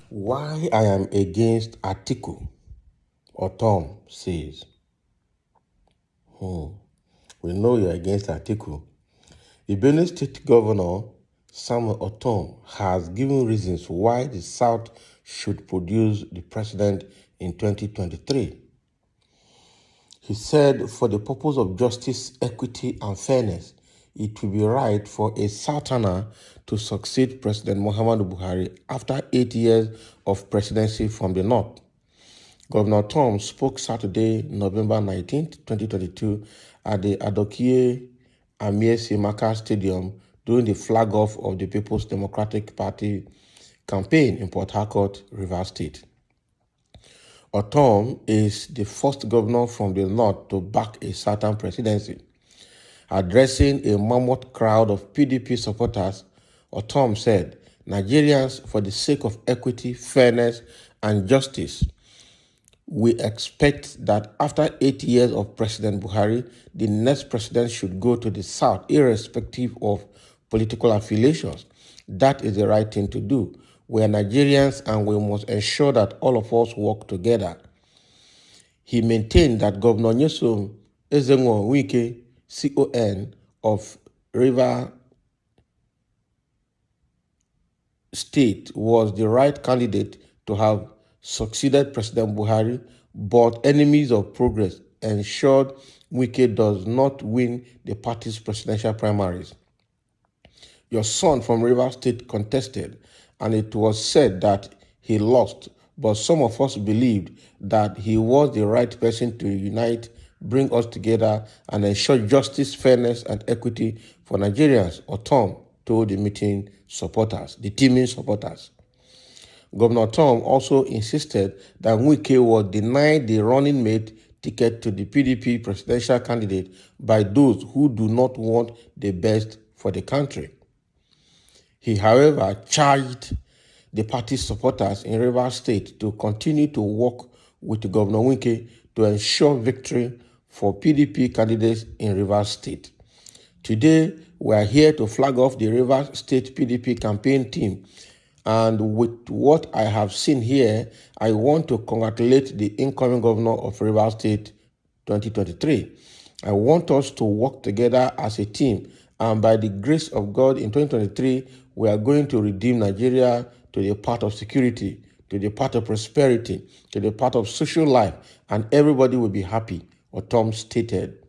Why I am against Atiku, Ortom says. We know you're against Atiku. The Benue State Governor, Samuel Ortom, has given reasons why the South should produce the president in 2023. He said, for the purpose of justice, equity, and fairness, it will be right for a Southerner to succeed President Muhammadu Buhari after 8 years of presidency from the North. Governor Tom spoke Saturday, November 19, 2022, at the Adokie Amir Simaka Stadium during the flag-off of the People's Democratic Party campaign in Port Harcourt, Rivers State. Ortom is the first governor from the North to back a Southern presidency. Addressing a mammoth crowd of PDP supporters, Ortom said, Nigerians, for the sake of equity, fairness, and justice, we expect that after 8 years of President Buhari, the next president should go to the South, irrespective of political affiliations. That is the right thing to do. We are Nigerians and we must ensure that all of us work together. He maintained that Governor Nyesom Ezenwo Wike, CON, of River State was the right candidate to have succeeded President Buhari, but enemies of progress ensured Wike does not win the party's presidential primaries. Your son from Rivers State contested, and it was said that he lost, but some of us believed that he was the right person to unite, bring us together, and ensure justice, fairness, and equity for Nigerians, Ortom told the meeting supporters, the teaming supporters. Governor Tom also insisted that Wike was denied the running mate ticket to the PDP presidential candidate by those who do not want the best for the country. He, however, charged the party's supporters in Rivers State to continue to work with Governor Wike to ensure victory for PDP candidates in Rivers State. Today, we are here to flag off the Rivers State PDP campaign team. And with what I have seen here, I want to congratulate the incoming governor of Rivers State 2023. I want us to work together as a team. And by the grace of God, in 2023, we are going to redeem Nigeria to the path of security, to the path of prosperity, to the path of social life, and everybody will be happy, Ortom stated.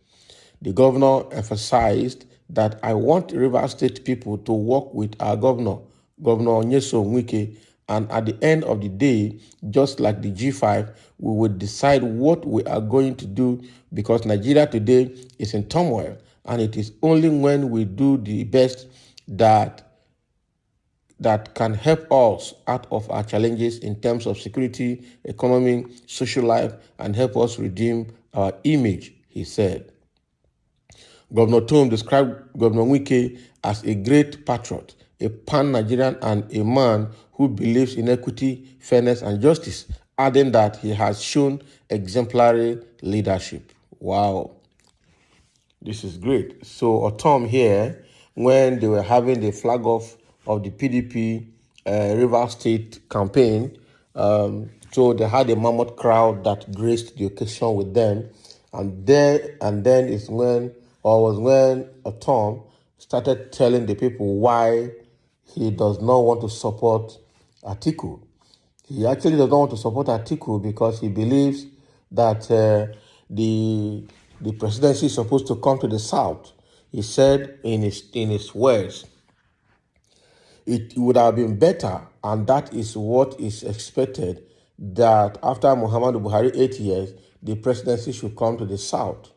The governor emphasized that I want Rivers State people to work with our governor, Governor Nyesom Wike, and at the end of the day, just like the G5, we will decide what we are going to do, because Nigeria today is in turmoil, and it is only when we do the best that can help us out of our challenges in terms of security, economy, social life, and help us redeem our image, he said. Governor Tom described Governor Wike as a great patriot, a pan-Nigerian, and a man who believes in equity, fairness, and justice, adding that he has shown exemplary leadership. Wow. This is great. So Ortom here, when they were having the flag off of the PDP Rivers State campaign, so they had a mammoth crowd that graced the occasion with them, and then is when, or was when Ortom started telling the people why he does not want to support Atiku. He actually does not want to support Atiku because he believes that the presidency is supposed to come to the South. He said in his words, it would have been better, and that is what is expected, that after Muhammadu Buhari 8 years, the presidency should come to the South.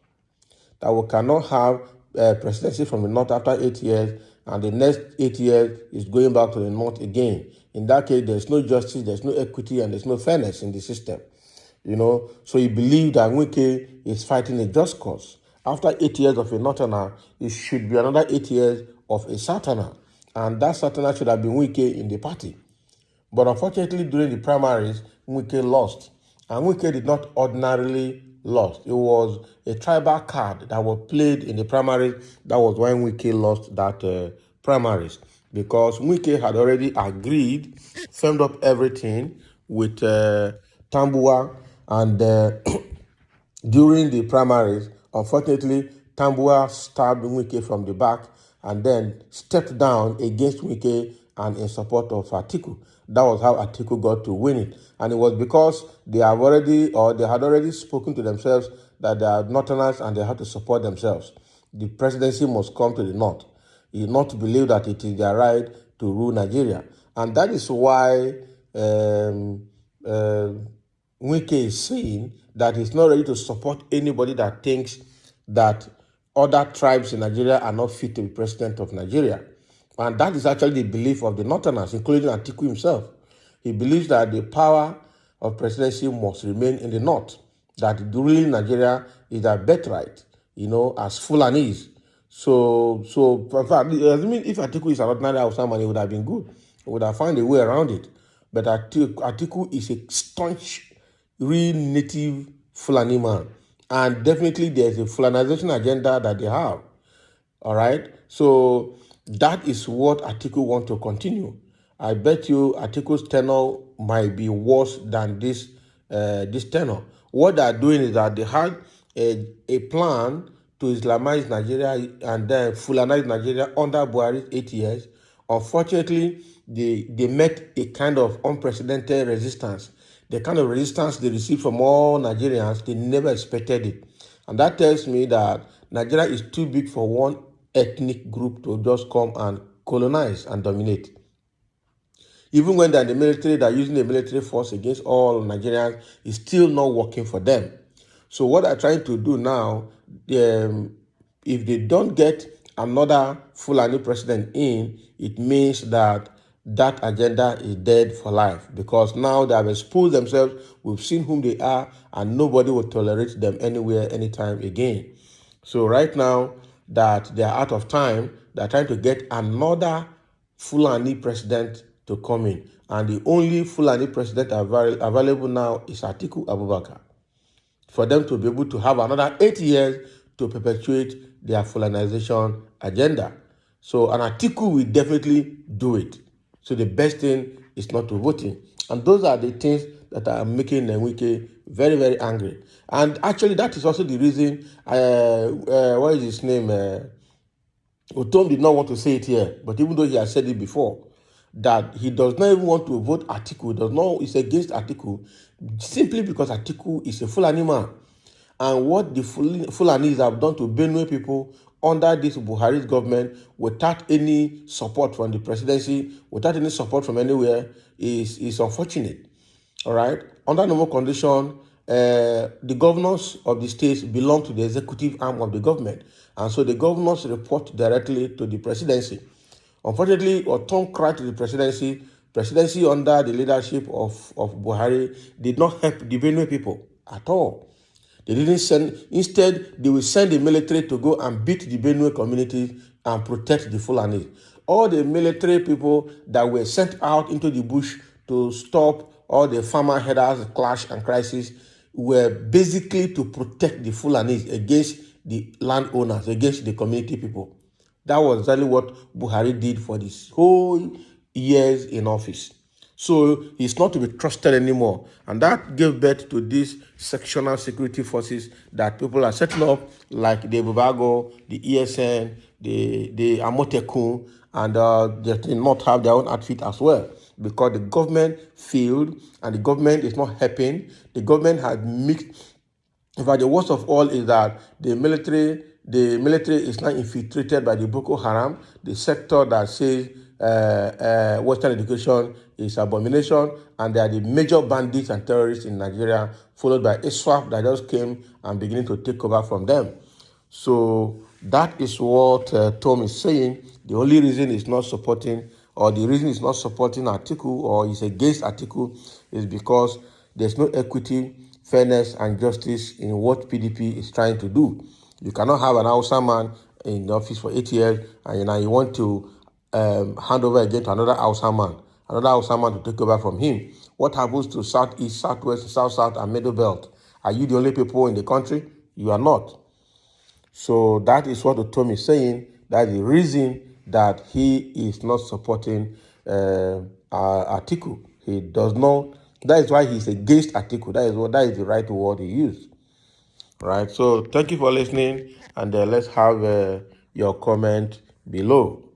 That we cannot have presidency from the North after 8 years, and the next 8 years is going back to the North again. In that case, there's no justice, there's no equity, and there's no fairness in the system. So he believed that Wike is fighting a just cause. After 8 years of a Northerner, it should be another 8 years of a Southerner. And that Southerner should have been Wike in the party. But unfortunately, during the primaries, Wike lost. And Wike did not ordinarily lost. It was a tribal card that was played in the primaries. That was when Wike lost that primaries because Wike had already agreed, firmed up everything with Tambua, and during the primaries, unfortunately, Tambua stabbed Wike from the back and then stepped down against Wike and in support of Atiku. That was how Atiku got to win it. And it was because they had already spoken to themselves that they are Northerners and they had to support themselves. The presidency must come to the North. You not believe that it is their right to rule Nigeria. And that is why Wike is saying that he's not ready to support anybody that thinks that other tribes in Nigeria are not fit to be president of Nigeria. And that is actually the belief of the Northerners, including Atiku himself. He believes that the power of presidency must remain in the North, that ruling Nigeria is their birthright, as Fulanis. So in fact, assuming if Atiku is an ordinary Hausa man, it would have been good. He would have found a way around it. But Atiku is a staunch, real native Fulani man. And definitely there's a Fulanization agenda that they have. All right? So that is what Atiku want to continue. I bet you Atiku's tenure might be worse than this tenure. What they're doing is that they had a plan to Islamize Nigeria and then Fulanize Nigeria under Buhari's 8 years. Unfortunately, they met a kind of unprecedented resistance. The kind of resistance they received from all Nigerians, they never expected it. And that tells me that Nigeria is too big for one ethnic group to just come and colonize and dominate. Even when they're in the military, they're using the military force against all Nigerians, it's still not working for them. So what they're trying to do now, if they don't get another Fulani president in, it means that agenda is dead for life, because now they have exposed themselves, we've seen whom they are, and nobody will tolerate them anywhere, anytime again. So right now that they are out of time, they're trying to get another Fulani president to come in. And the only Fulani president available now is Atiku Abubakar, for them to be able to have another 8 years to perpetuate their Fulanization agenda. So, and Atiku will definitely do it. So the best thing is not to vote in. And those are the things that are making Wike very, very angry. And actually, that is also the reason, what is his name? Ortom did not want to say it here, but even though he has said it before, that he does not even want to vote Atiku, is against Atiku, simply because Atiku is a Fulani man. And what the Fulanis have done to Benue people under this Buhari's government, without any support from the presidency, without any support from anywhere, is unfortunate. All right? Under normal condition, the governors of the states belong to the executive arm of the government. And so the governors report directly to the presidency. Unfortunately, Ortom cried to the presidency. Presidency under the leadership of Buhari did not help the Benue people at all. They didn't send, instead, they will send the military to go and beat the Benue community and protect the Fulani. All the military people that were sent out into the bush to stop all the farmer headers clash and crisis were basically to protect the Fulanis against the landowners, against the community people. That was exactly what Buhari did for this whole years in office. So he's not to be trusted anymore. And that gave birth to these sectional security forces that people are setting up, like the Bubago, the ESN, the Amotekun, and they did not have their own outfit as well, because the government failed and the government is not helping. The government had mixed. In fact, the worst of all is that the military is now infiltrated by the Boko Haram, the sector that says Western education is abomination, and they are the major bandits and terrorists in Nigeria, followed by ISWAP that just came and beginning to take over from them. So that is what Tom is saying. The only reason he's not supporting, or the reason he's not supporting Atiku, or is against Atiku, is because there's no equity, fairness, and justice in what PDP is trying to do. You cannot have an Hausa man in the office for 8 years, and now you want to hand over again to another Hausa man to take over from him. What happens to Southeast, Southwest, South, and Middle Belt? Are you the only people in the country? You are not. So that is what Ortom is saying. That is the reason that he is not supporting Atiku. He does not. That is why he's against Atiku. That is the right word he used. Right. So thank you for listening, and let's have your comment below.